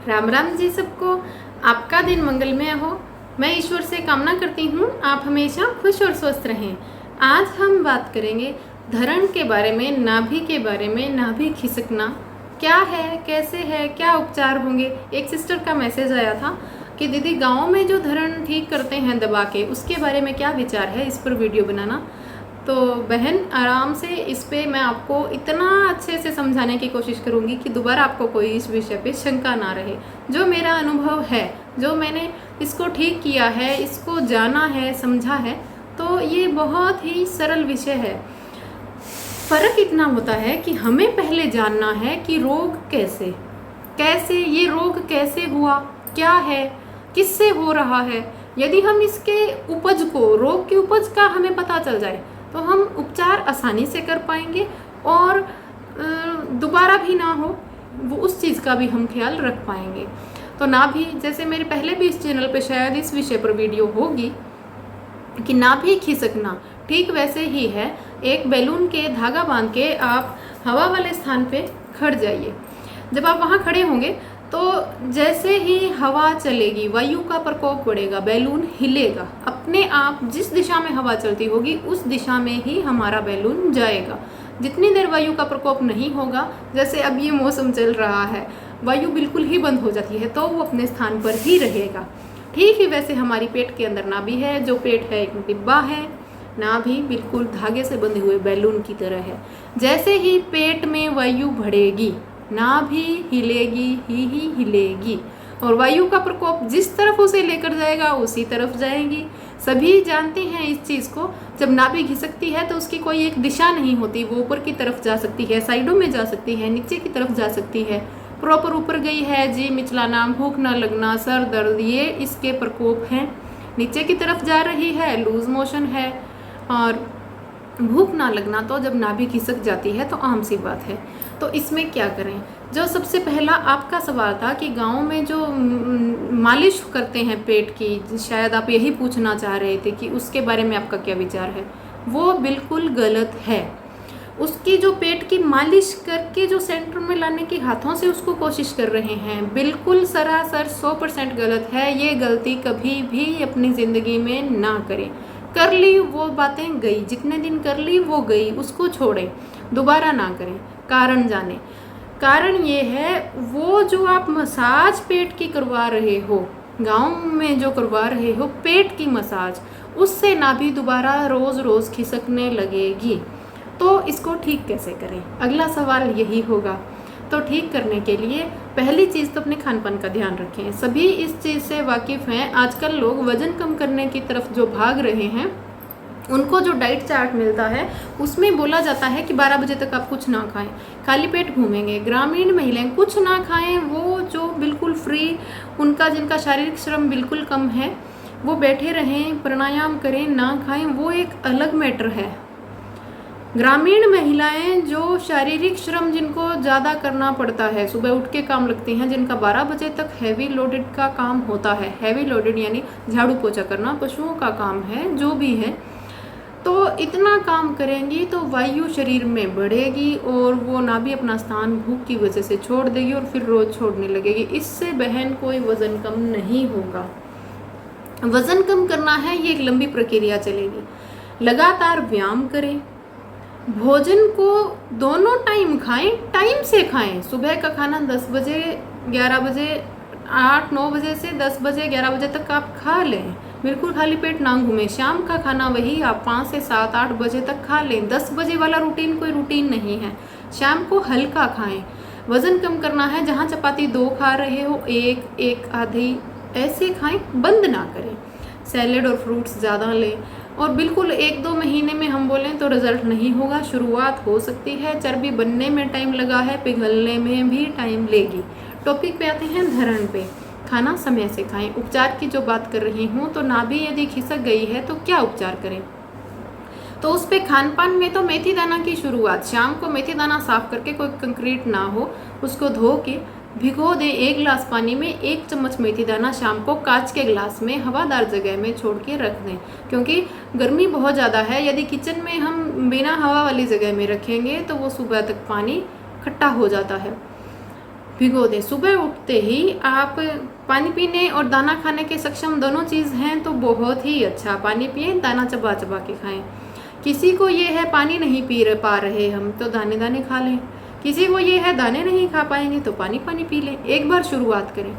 राम राम जी सबको। आपका दिन मंगलमय हो। मैं ईश्वर से कामना करती हूँ आप हमेशा खुश और स्वस्थ रहें। आज हम बात करेंगे धरण के बारे में, नाभि के बारे में। नाभि खिसकना क्या है, कैसे है, क्या उपचार होंगे। एक सिस्टर का मैसेज आया था कि दीदी गाँव में जो धरण ठीक करते हैं दबा के, उसके बारे में क्या विचार है, इस पर वीडियो बनाना। तो बहन आराम से इस पे मैं आपको इतना अच्छे से समझाने की कोशिश करूँगी कि दोबारा आपको कोई इस विषय पे शंका ना रहे। जो मेरा अनुभव है, जो मैंने इसको ठीक किया है, इसको जाना है, समझा है, तो ये बहुत ही सरल विषय है। फ़र्क इतना होता है कि हमें पहले जानना है कि रोग कैसे ये रोग कैसे हुआ, क्या है, किससे हो रहा है। यदि हम इसके उपज को, रोग की उपज का हमें पता चल जाए तो हम उपचार आसानी से कर पाएंगे और दोबारा भी ना हो, वो उस चीज़ का भी हम ख्याल रख पाएंगे। तो नाभि, जैसे मेरे पहले भी इस चैनल पे शायद इस विषय पर वीडियो होगी कि नाभि खिसकना ठीक वैसे ही है। एक बैलून के धागा बांध के आप हवा वाले स्थान पे खड़ जाइए। जब आप वहाँ खड़े होंगे तो जैसे ही हवा चलेगी, वायु का प्रकोप बढ़ेगा, बैलून हिलेगा। अपने आप जिस दिशा में हवा चलती होगी उस दिशा में ही हमारा बैलून जाएगा। जितनी देर वायु का प्रकोप नहीं होगा, जैसे अब ये मौसम चल रहा है, वायु बिल्कुल ही बंद हो जाती है, तो वो अपने स्थान पर ही रहेगा। ठीक ही वैसे हमारी पेट के अंदर नाभि है। जो पेट है एक डिब्बा है, नाभि बिल्कुल धागे से बंधे हुए बैलून की तरह है। जैसे ही पेट में वायु बढ़ेगी, नाभि हिलेगी ही हिलेगी और वायु का प्रकोप जिस तरफ उसे लेकर जाएगा उसी तरफ जाएगी। सभी जानते हैं इस चीज़ को। जब नाभि घिसकती है तो उसकी कोई एक दिशा नहीं होती, वो ऊपर की तरफ जा सकती है, साइडों में जा सकती है, नीचे की तरफ जा सकती है। प्रॉपर ऊपर गई है, जी मिचलाना, भूख न लगना, सर दर्द, ये इसके प्रकोप हैं। नीचे की तरफ जा रही है, लूज मोशन है और भूख ना लगना। तो जब नाभि खिसक जाती है तो आम सी बात है। तो इसमें क्या करें? जो सबसे पहला आपका सवाल था कि गांव में जो मालिश करते हैं पेट की, शायद आप यही पूछना चाह रहे थे कि उसके बारे में आपका क्या विचार है। वो बिल्कुल गलत है। उसकी जो पेट की मालिश करके जो सेंटर में लाने की हाथों से उसको कोशिश कर रहे हैं, बिल्कुल सरासर 100% गलत है। ये गलती कभी भी अपनी ज़िंदगी में ना करें। कर ली वो बातें गई, जितने दिन कर ली वो गई, उसको छोड़ें, दोबारा ना करें। कारण जाने। कारण ये है, वो जो आप मसाज पेट की करवा रहे हो, गांव में जो करवा रहे हो पेट की मसाज, उससे नाभि दोबारा रोज़ रोज़ खिसकने लगेगी। तो इसको ठीक कैसे करें? अगला सवाल यही होगा। तो ठीक करने के लिए पहली चीज़ तो अपने खान पान का ध्यान रखें। सभी इस चीज़ से वाकिफ़ हैं। आजकल लोग वज़न कम करने की तरफ जो भाग रहे हैं, उनको जो डाइट चार्ट मिलता है उसमें बोला जाता है कि 12 बजे तक आप कुछ ना खाएं, खाली पेट घूमेंगे। ग्रामीण महिलाएं कुछ ना खाएं, वो जो बिल्कुल फ्री, उनका जिनका शारीरिक श्रम बिल्कुल कम है, वो बैठे रहें, प्राणायाम करें, ना खाएं, वो एक अलग मैटर है। ग्रामीण महिलाएं जो शारीरिक श्रम जिनको ज़्यादा करना पड़ता है, सुबह उठ के काम लगती हैं, जिनका 12 बजे तक हैवी लोडेड का काम होता है, हैवी लोडेड यानी झाड़ू पोछा करना, पशुओं का काम है, जो भी है, तो इतना काम करेंगी तो वायु शरीर में बढ़ेगी और वो नाभि अपना स्थान भूख की वजह से छोड़ देगी और फिर रोज़ छोड़ने लगेगी। इससे बहन कोई वज़न कम नहीं होगा। वज़न कम करना है, ये एक लंबी प्रक्रिया चलेगी। लगातार व्यायाम करें, भोजन को दोनों टाइम खाएं, टाइम से खाएं। सुबह का खाना 10 बजे, 11 बजे, 8-9 बजे से 10 बजे, 11 बजे तक आप खा लें, बिल्कुल खाली पेट ना घूमें। शाम का खाना वही आप 5 से 7-8 बजे तक खा लें। 10 बजे वाला रूटीन कोई रूटीन नहीं है। शाम को हल्का खाएं। वज़न कम करना है, जहाँ चपाती 2 खा रहे हो, एक आधी ऐसे खाएं, बंद ना करें। सैलेड और फ्रूट्स ज़्यादा लें और बिल्कुल 1-2 महीने में हम बोलें तो रिज़ल्ट नहीं होगा, शुरुआत हो सकती है। चर्बी बनने में टाइम लगा है, पिघलने में भी टाइम लेगी। टॉपिक पे आते हैं धरण पे। खाना समय से खाएं। उपचार की जो बात कर रही हूँ, तो नाभि यदि खिसक गई है तो क्या उपचार करें? तो उस पे खान पान में तो मेथी दाना की शुरुआत। शाम को मेथी दाना साफ करके, कोई कंक्रीट ना हो, उसको धो के भिगो दें 1 गिलास पानी में। 1 चम्मच मेथी दाना शाम को कांच के गिलास में हवादार जगह में छोड़ के रख दें, क्योंकि गर्मी बहुत ज़्यादा है। यदि किचन में हम बिना हवा वाली जगह में रखेंगे तो वो सुबह तक पानी खट्टा हो जाता है। भिगो दें। सुबह उठते ही आप पानी पीने और दाना खाने के सक्षम दोनों चीज़ हैं तो बहुत ही अच्छा, पानी पिए, दाना चबा चबा के खाएं। किसी को ये है पानी नहीं पा रहे हम तो दाने दाने खा लें, किसी को ये है दाने नहीं खा पाएंगे तो पानी पानी पी लें। एक बार शुरुआत करें।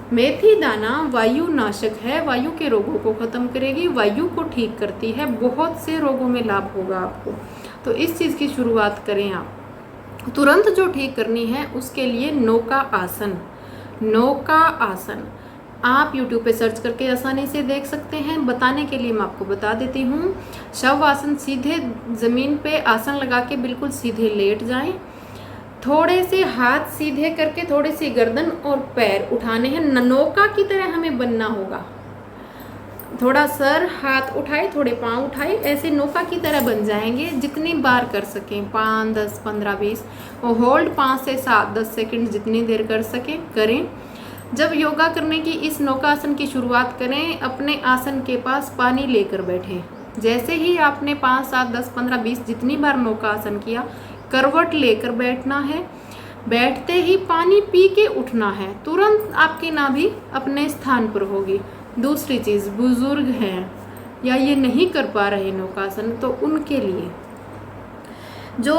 मेथी दाना वायु नाशक है, वायु के रोगों को ख़त्म करेगी, वायु को ठीक करती है, बहुत से रोगों में लाभ होगा आपको। तो इस चीज़ की शुरुआत करें आप। तुरंत जो ठीक करनी है उसके लिए नौका आसन। नौका आसन आप YouTube पे सर्च करके आसानी से देख सकते हैं। बताने के लिए मैं आपको बता देती हूँ। शव आसन, सीधे ज़मीन पे आसन लगा के बिल्कुल सीधे लेट जाएं। थोड़े से हाथ सीधे करके थोड़ी सी गर्दन और पैर उठाने हैं, नौका की तरह हमें बनना होगा। थोड़ा सर, हाथ उठाए, थोड़े पाँव उठाए, ऐसे नौका की तरह बन जाएंगे। जितनी बार कर सकें, 5, 10, 15, 20 और होल्ड 5 से 7, 10 सेकंड जितनी देर कर सकें करें। जब योगा करने की इस नौकासन की शुरुआत करें, अपने आसन के पास पानी लेकर बैठें। जैसे ही आपने 5, 7, 10, 15, 20 जितनी बार नौकासन किया, करवट लेकर बैठना है। बैठते ही पानी पी के उठना है। तुरंत आपकी नाभि अपने स्थान पर होगी। दूसरी चीज़, बुजुर्ग हैं या ये नहीं कर पा रहे नौकासन, तो उनके लिए जो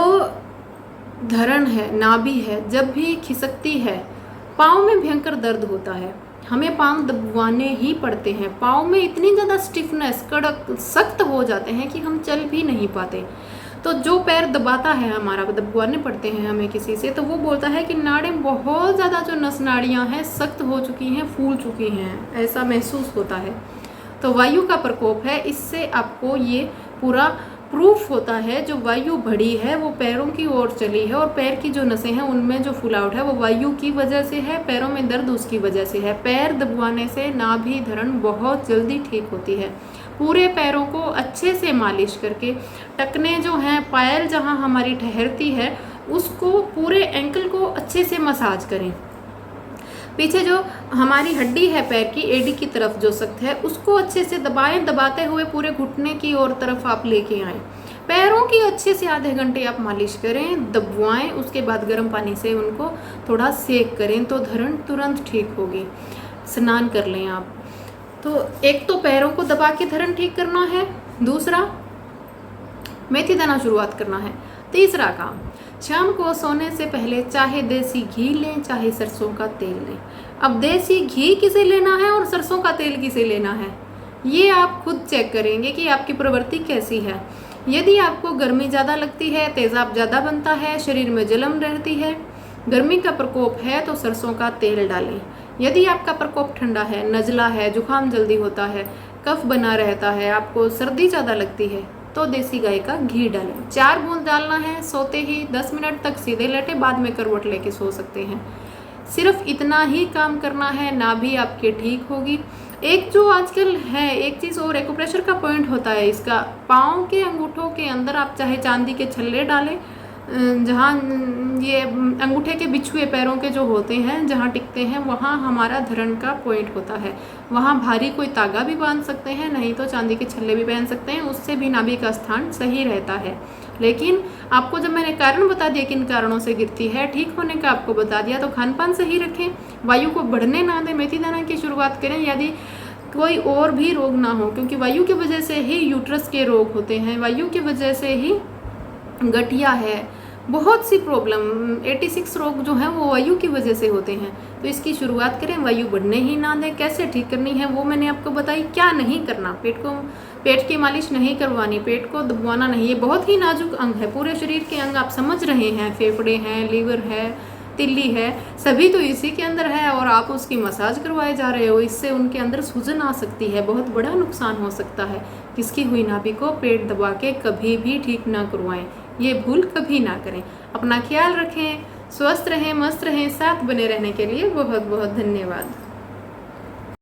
धरण है, नाभि है, जब भी खिसकती है पाँव में भयंकर दर्द होता है, हमें पाँव दबाने ही पड़ते हैं। पाँव में इतनी ज़्यादा स्टिफनेस, कड़क, सख्त हो जाते हैं कि हम चल भी नहीं पाते। तो जो पैर दबाता है हमारा, दबाने पड़ते हैं हमें किसी से, तो वो बोलता है कि नाड़ें बहुत ज़्यादा, जो नस नाड़ियाँ हैं सख्त हो चुकी हैं, फूल चुकी हैं, ऐसा महसूस होता है। तो वायु का प्रकोप है। इससे आपको ये पूरा प्रूफ होता है। जो वायु बढ़ी है वो पैरों की ओर चली है, और पैर की जो नसें हैं उनमें जो फुलावट है वो वायु की वजह से है, पैरों में दर्द उसकी वजह से है। पैर दबाने से नाभि धरण बहुत जल्दी ठीक होती है। पूरे पैरों को अच्छे से मालिश करके, टखने जो हैं, पायल जहाँ हमारी ठहरती है, उसको, पूरे एंकल को अच्छे से मसाज करें। पीछे जो हमारी हड्डी है पैर की, एडी की तरफ जो सख्त है, उसको अच्छे से दबाएं। दबाते हुए पूरे घुटने की ओर तरफ आप लेके आएँ। पैरों की अच्छे से आधे घंटे आप मालिश करें, दबवाएं। उसके बाद गर्म पानी से उनको थोड़ा सेक करें तो धरण तुरंत ठीक होगी। स्नान कर लें आप। तो एक तो पैरों को दबा के धरण ठीक करना है, दूसरा मेथी दाना शुरुआत करना है, तीसरा काम, शाम को सोने से पहले चाहे देसी घी लें चाहे सरसों का तेल लें। अब देसी घी किसे लेना है और सरसों का तेल किसे लेना है, ये आप खुद चेक करेंगे कि आपकी प्रवृत्ति कैसी है। यदि आपको गर्मी ज़्यादा लगती है, तेज़ाब ज़्यादा बनता है, शरीर में जलन रहती है, गर्मी का प्रकोप है, तो सरसों का तेल डालें। यदि आपका प्रकोप ठंडा है, नज़ला है, जुकाम जल्दी होता है, कफ बना रहता है, आपको सर्दी ज़्यादा लगती है, तो देसी गाय का घी डालें। 4 बूंद डालना है। सोते ही 10 मिनट तक सीधे लेटे, बाद में करवट लेके सो सकते हैं। सिर्फ इतना ही काम करना है, नाभि आपके ठीक होगी। एक जो आजकल है, एक चीज़ और, एक्यूप्रेशर का पॉइंट होता है इसका, पाँव के अंगूठों के अंदर आप चाहे चांदी के छल्ले डालें, जहाँ ये अंगूठे के बिछुए पैरों के जो होते हैं, जहाँ टिकते हैं, वहाँ हमारा धरण का पॉइंट होता है। वहाँ भारी कोई तागा भी बांध सकते हैं, नहीं तो चांदी के छल्ले भी पहन सकते हैं, उससे भी नाभि का स्थान सही रहता है। लेकिन आपको जब मैंने कारण बता दिया किन कारणों से गिरती है, ठीक होने का आपको बता दिया, तो खान पान सही रखें, वायु को बढ़ने ना दें, मेथी दाना की शुरुआत करें। यदि कोई और भी रोग ना हो, क्योंकि वायु की वजह से ही यूट्रस के रोग होते हैं, वायु की वजह से ही गठिया है, बहुत सी प्रॉब्लम, 86 रोग जो हैं वो वायु की वजह से होते हैं। तो इसकी शुरुआत करें, वायु बढ़ने ही ना दें। कैसे ठीक करनी है वो मैंने आपको बताई। क्या नहीं करना, पेट की मालिश नहीं करवानी, पेट को दबाना नहीं, ये बहुत ही नाजुक अंग है। पूरे शरीर के अंग आप समझ रहे हैं, फेफड़े हैं, लीवर है, तिल्ली है, सभी तो इसी के अंदर है, और आप उसकी मसाज करवाए जा रहे हो। इससे उनके अंदर सूजन आ सकती है, बहुत बड़ा नुकसान हो सकता है। किसकी हुई नाभि को पेट दबा के कभी भी ठीक ना करवाएं, ये भूल कभी ना करें। अपना ख्याल रखें, स्वस्थ रहें, मस्त रहें। साथ बने रहने के लिए बहुत बहुत धन्यवाद।